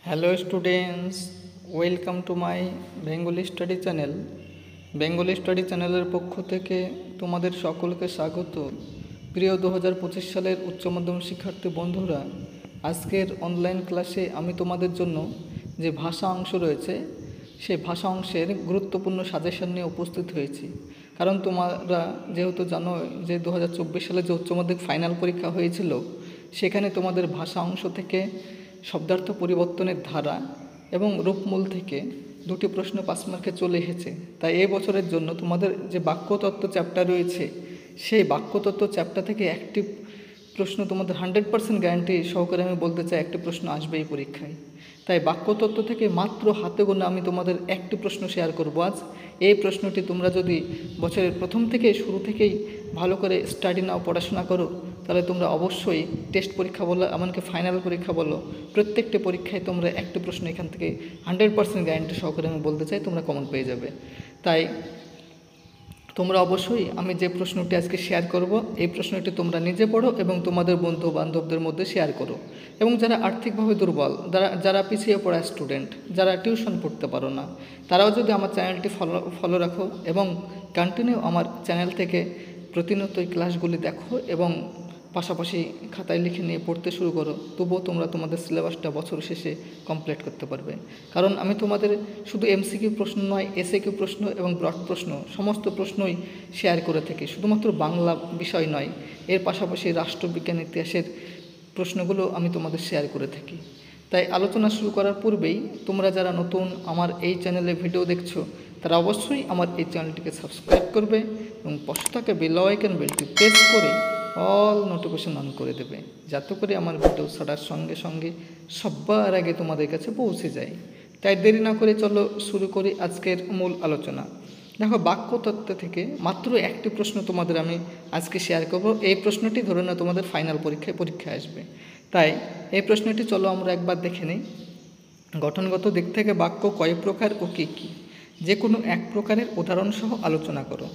Hello students, welcome to my Bengali study channel. Bengali study চ্যানেলের পক্ষ থেকে তোমাদের সকলকে স্বাগত। প্রিয় 2025 সালের উচ্চ মাধ্যমিক শিক্ষার্থী বন্ধুরা, আজকের অনলাইন ক্লাসে আমি তোমাদের জন্য যে ভাষা অংশ রয়েছে সেই ভাষা অংশের গুরুত্বপূর্ণ সাজেশন নিয়ে উপস্থিত হয়েছি। কারণ তোমরা যেহেতু জানো যে 2024 সালে যে উচ্চ মাধ্যমিক ফাইনাল পরীক্ষা হয়েছিল, সেখানে তোমাদের ভাষা অংশ থেকে শব্দার্থ পরিবর্তনের ধারা এবং রূপমূল থেকে দুটি প্রশ্ন 5 মার্কে চলে এসেছে। তাই এই বছরের জন্য তোমাদের যে বাক্যতত্ত্ব চ্যাপ্টার রয়েছে, সেই বাক্যতত্ত্ব চ্যাপ্টার থেকে একটি প্রশ্ন তোমাদের 100% গ্যারান্টি সহকারে আমি বলতে চাই একটি প্রশ্ন আসবে এই পরীক্ষায়। তাই বাক্যতত্ত্ব থেকে মাত্র হাতে গোনা আমি তোমাদের একটি প্রশ্ন শেয়ার করব আজ। এই প্রশ্নটি তোমরা যদি বছরের প্রথম থেকে শুরু থেকেই ভালো করে স্টাডি নাও, পড়াশোনা করো, তাহলে তোমরা অবশ্যই টেস্ট পরীক্ষা বলো, এমনকি ফাইনাল পরীক্ষা বলো, প্রত্যেকটি পরীক্ষায় তোমরা একটি প্রশ্ন এখান থেকে 100% গ্যারান্টি সহকারে আমি বলতে চাই তোমরা কমন পেয়ে যাবে। তাই তোমরা অবশ্যই আমি যে প্রশ্নটি আজকে শেয়ার করব, এই প্রশ্নটি তোমরা নিজে পড়ো এবং তোমাদের বন্ধু বান্ধবদের মধ্যে শেয়ার করো। এবং যারা আর্থিকভাবে দুর্বল, যারা পিছিয়ে পড়া স্টুডেন্ট, যারা টিউশন পড়তে পারো না, তারাও যদি আমার চ্যানেলটি ফলো রাখো এবং কন্টিনিউ আমার চ্যানেল থেকে প্রতিনিয়ত এই ক্লাসগুলি দেখো এবং পাশাপাশি খাতায় লিখে নিয়ে পড়তে শুরু করো, তবুও তোমরা তোমাদের সিলেবাসটা বছর শেষে কমপ্লিট করতে পারবে। কারণ আমি তোমাদের শুধু এমসিকিউ প্রশ্ন নয়, এসএকিউ প্রশ্ন এবং ব্রড প্রশ্ন সমস্ত প্রশ্নই শেয়ার করে থাকি। শুধুমাত্র বাংলা বিষয় নয়, এর পাশাপাশি রাষ্ট্রবিজ্ঞান, ইতিহাসের প্রশ্নগুলো আমি তোমাদের শেয়ার করে থাকি। তাই আলোচনা শুরু করার পূর্বেই তোমরা যারা নতুন আমার এই চ্যানেলে ভিডিও দেখছো, তারা অবশ্যই আমার এই চ্যানেলটিকে সাবস্ক্রাইব করবে এবং পাশে থাকা বেল আইকন বেলটি প্রেস করে অল নোটিফিকেশন অন করে দেবে, যাতে করে আমার ভিডিও ছাড়ার সঙ্গে সঙ্গে সবার আগে তোমাদের কাছে পৌঁছে যায়। তাই দেরি না করে চলো শুরু করি আজকের মূল আলোচনা। দেখো, বাক্যতত্ত্ব থেকে মাত্র একটি প্রশ্ন তোমাদের আমি আজকে শেয়ার করব। এই প্রশ্নটি ধরে না তোমাদের ফাইনাল পরীক্ষায় আসবে। তাই এই প্রশ্নটি চলো আমরা একবার দেখে নিই। গঠনগত দিক থেকে বাক্য কয় প্রকার ও কী কী? যে কোনো এক প্রকারের উদাহরণসহ আলোচনা করো।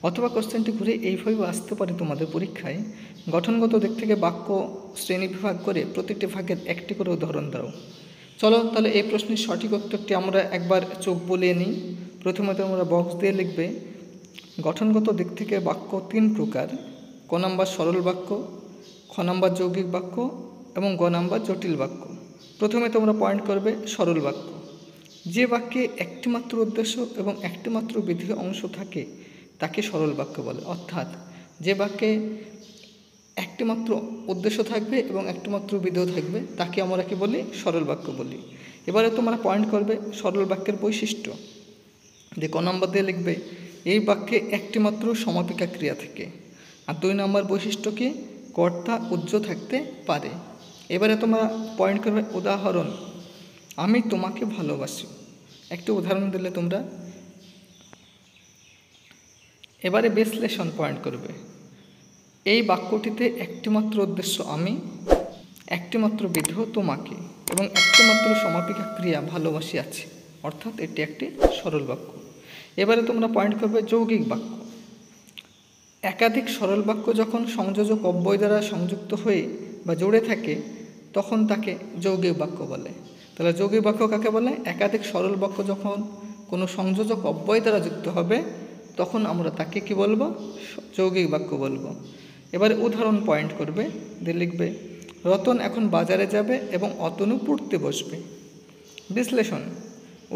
অথবা কোশ্চেনটি ঘুরে এইভাবে আসতে পারে তোমাদের পরীক্ষায়, গঠনগত দিক থেকে বাক্য শ্রেণী বিভাগ করে প্রতিটি ভাগের একটি করে উদাহরণ দাও। চলো তাহলে এই প্রশ্নের সঠিক উত্তরটি আমরা একবার চোখ বুলিয়ে নিই। প্রথমে তোমরা বক্স দিয়ে লিখবে, গঠনগত দিক থেকে বাক্য 3 প্রকার। ক নাম্বার সরল বাক্য, খ নাম্বার যৌগিক বাক্য এবং গ নাম্বার জটিল বাক্য। প্রথমে তোমরা পয়েন্ট করবে সরল বাক্য। যে বাক্যে একটিমাত্র উদ্দেশ্য এবং একটিমাত্র বিধেয় অংশ থাকে তাকে সরল বাক্য বলে। অর্থাৎ যে বাক্যে একটিমাত্র উদ্দেশ্য থাকবে এবং একটিমাত্র বিধেয় থাকবে তাকে আমরা কি বলি? সরল বাক্য বলি। এবারে তোমরা পয়েন্ট করবে সরল বাক্যের বৈশিষ্ট্য। যে ক নম্বর দিয়ে লিখবে, এই বাক্যে একটিমাত্র সমাপিকা ক্রিয়া থাকে। আর 2 নম্বর বৈশিষ্ট্য কি? কর্তা উজ্জ থাকতে পারে। এবারে তোমরা পয়েন্ট করবে উদাহরণ, আমি তোমাকে ভালোবাসি। একটি উদাহরণ দিলে তোমরা। এবারে বিশ্লেষণ পয়েন্ট করবে, এই বাক্যটিতে একটিমাত্র উদ্দেশ্য আমি, একটিমাত্র বিধেয় তোমাকে এবং একটিমাত্র সমাপিকা ক্রিয়া ভালোবাসি আছে, অর্থাৎ এটি একটি সরল বাক্য। এবারে তোমরা পয়েন্ট করবে যৌগিক বাক্য। একাধিক সরল বাক্য যখন সংযোজক অব্যয় দ্বারা সংযুক্ত হয়ে বা জুড়ে থাকে তখন তাকে যৌগিক বাক্য বলে। তাহলে যৌগিক বাক্য কাকে বলে? একাধিক সরল বাক্য যখন কোনো সংযোজক অব্যয় দ্বারা যুক্ত হবে তখন আমরা তাকে কি বলবো? যৌগিক বাক্য বলবো। এবারে উদাহরণ পয়েন্ট করবে, দিয়ে লিখবে, রতন এখন বাজারে যাবে এবং অতনু পড়তে বসবে। বিশ্লেষণ,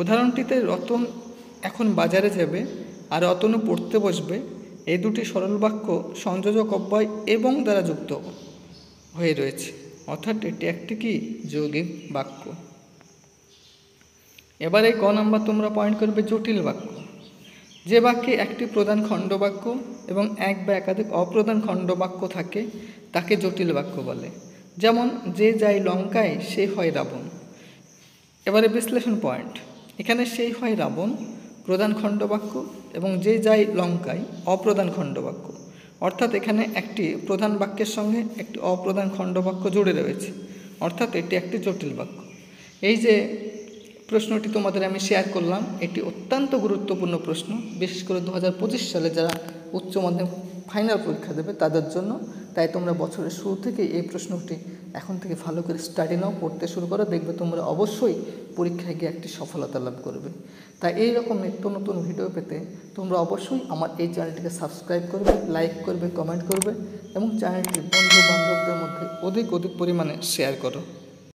উদাহরণটিতে রতন এখন বাজারে যাবে আর অতনু পড়তে বসবে, এই দুটি সরল বাক্য সংযোজক অব্যয় এবং দ্বারা যুক্ত হয়ে রয়েছে, অর্থাৎ এটি একটি কি? যৌগিক বাক্য। এবারে ক নাম্বার তোমরা পয়েন্ট করবে জটিল বাক্য। যে বাক্যে একটি প্রধান খণ্ডবাক্য এবং এক বা একাধিক অপ্রধান খণ্ডবাক্য থাকে তাকে জটিল বাক্য বলে। যেমন, যে যায় লঙ্কায় সে হয় রাবণ। এবারে বিশ্লেষণ পয়েন্ট, এখানে সেই হয় রাবণ প্রধান খণ্ডবাক্য এবং যে যায় লঙ্কায় অপ্রধান খণ্ডবাক্য, অর্থাৎ এখানে একটি প্রধান বাক্যের সঙ্গে একটি অপ্রধান খণ্ডবাক্য জুড়ে রয়েছে, অর্থাৎ এটি একটি জটিল বাক্য। এই যে প্রশ্নটি তোমাদের আমি শেয়ার করলাম, এটি অত্যন্ত গুরুত্বপূর্ণ প্রশ্ন, বিশেষ করে 2025 সালে যারা উচ্চ মাধ্যমিক ফাইনাল পরীক্ষা দেবে তাদের জন্য। তাই তোমরা বছরের শুরু থেকে এই প্রশ্নটি এখন থেকে ভালো করে স্টাডি নাও, পড়তে শুরু করো, দেখবে তোমরা অবশ্যই পরীক্ষায় গিয়ে একটি সফলতা লাভ করবে। তাই এই রকম নিত্য নতুন ভিডিও পেতে তোমরা অবশ্যই আমার এই চ্যানেলটিকে সাবস্ক্রাইব করবে, লাইক করবে, কমেন্ট করবে এবং চ্যানেলটি বন্ধু বান্ধবদের মধ্যে অধিক পরিমাণে শেয়ার করো।